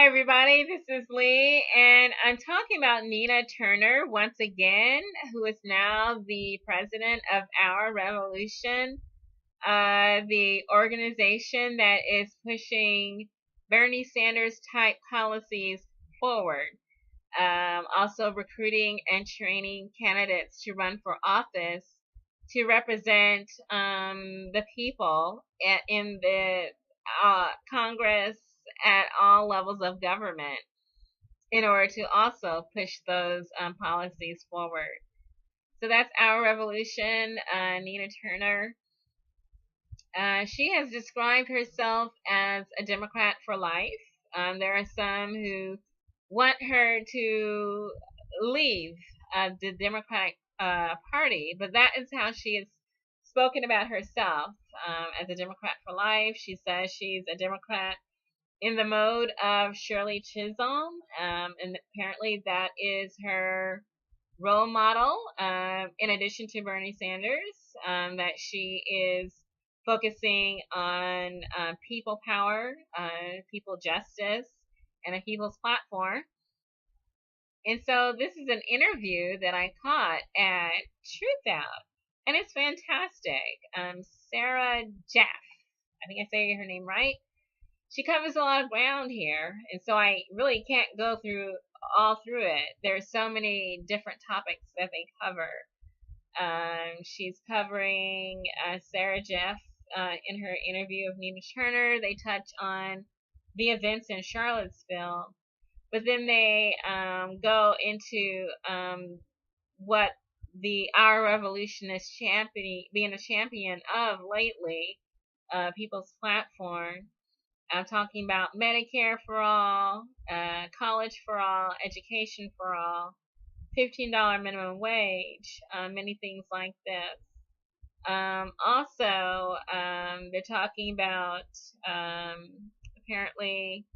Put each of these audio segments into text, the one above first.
Hi, everybody. This is Lee, and I'm talking about Nina Turner once again, who is now the president of Our Revolution, the organization that is pushing Bernie Sanders type policies forward. Also recruiting and training candidates to run for office to represent the people in the Congress at all levels of government in order to also push those policies forward. So that's Our Revolution, Nina Turner. She has described herself as a Democrat for life. There are some who want her to leave the Democratic Party, but that is how she has spoken about herself as a Democrat for life. She says she's a Democrat in the mode of Shirley Chisholm, and apparently that is her role model, in addition to Bernie Sanders, that she is focusing on people power, people justice, and a people's platform. And so this is an interview that I caught at Truth Out, and it's fantastic. Sarah Jeff, I think I say her name right. She covers a lot of ground here, and so I really can't go through it. There's so many different topics that they cover. She's covering Sarah Jeff in her interview of Nina Turner. They touch on the events in Charlottesville, but then they go into what the Our Revolution is being a champion of lately, People's Platform. I'm talking about Medicare for all, college for all, education for all, $15 minimum wage, many things like this. Also, they're talking about apparently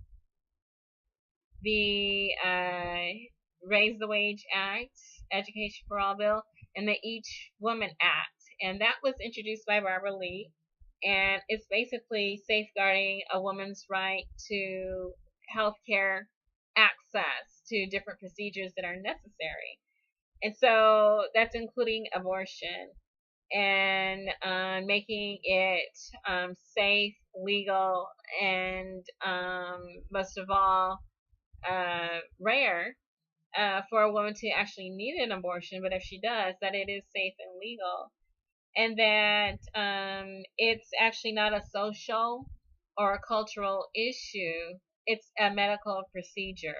the Raise the Wage Act, Education for All bill, and the Each Woman Act. And that was introduced by Barbara Lee. And it's basically safeguarding a woman's right to healthcare access to different procedures that are necessary. And so that's including abortion and making it safe, legal, and most of all, rare for a woman to actually need an abortion, but if she does, that it is safe and legal. And that it's actually not a social or a cultural issue, it's a medical procedure.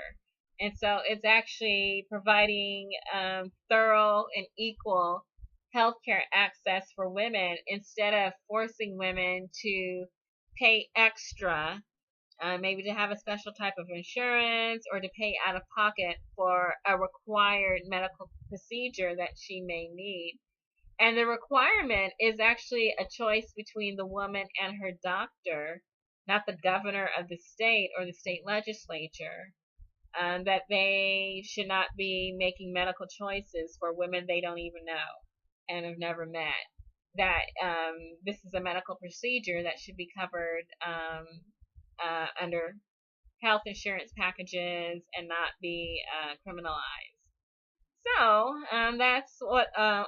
And so it's actually providing thorough and equal healthcare access for women instead of forcing women to pay extra, maybe to have a special type of insurance or to pay out of pocket for a required medical procedure that she may need. And the requirement is actually a choice between the woman and her doctor, not the governor of the state or the state legislature. That they should not be making medical choices for women they don't even know and have never met. That this is a medical procedure that should be covered under health insurance packages and not be criminalized. So that's what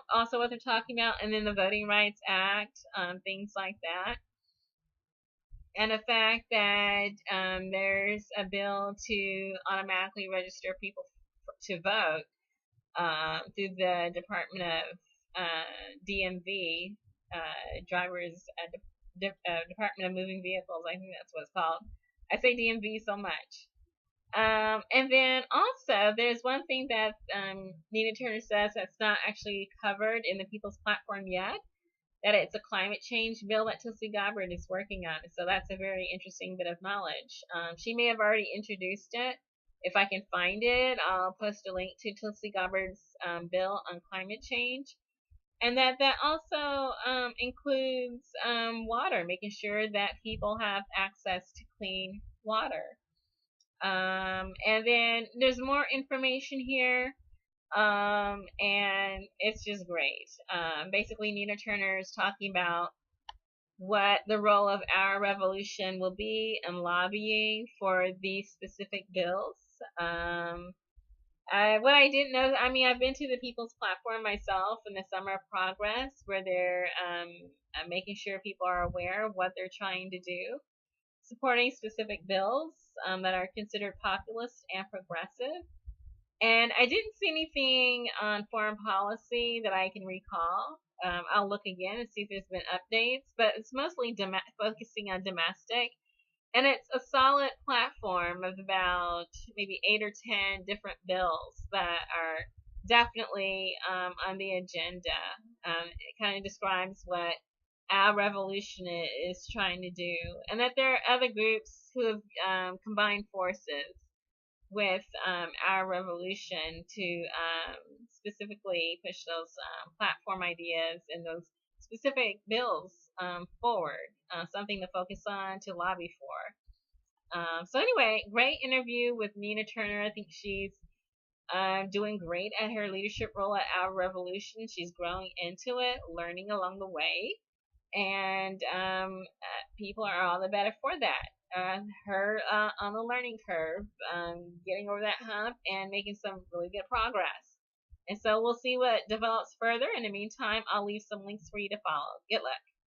also what they're talking about, and then the Voting Rights Act, things like that, and the fact that there's a bill to automatically register people to vote through the Department of DMV, drivers Department of Moving Vehicles. I think that's what it's called. I say DMV so much. And then also, there's one thing that Nina Turner says that's not actually covered in the People's Platform yet, that it's a climate change bill that Tulsi Gabbard is working on. So that's a very interesting bit of knowledge. She may have already introduced it. If I can find it, I'll post a link to Tulsi Gabbard's bill on climate change. And that also includes water, making sure that people have access to clean water. And then there's more information here, and it's just great. Basically, Nina Turner is talking about what the role of our revolution will be in lobbying for these specific bills. Um, what I didn't know, I mean, I've been to the People's Platform myself in the Summer of Progress, where they're making sure people are aware of what they're trying to do, supporting specific bills that are considered populist and progressive. And I didn't see anything on foreign policy that I can recall. I'll look again and see if there's been updates, but it's mostly focusing on domestic. And it's a solid platform of about maybe 8 or 10 different bills that are definitely on the agenda. It kind of describes what our revolution is trying to do, and that there are other groups who have combined forces with our revolution to specifically push those platform ideas and those specific bills forward, something to focus on, to lobby for. So anyway, great interview with Nina Turner. I think she's doing great at her leadership role at Our Revolution. She's growing into it, learning along the way, and people are all the better for that. Her on the learning curve, getting over that hump and making some really good progress. And so we'll see what develops further. In the meantime, I'll leave some links for you to follow. Good luck.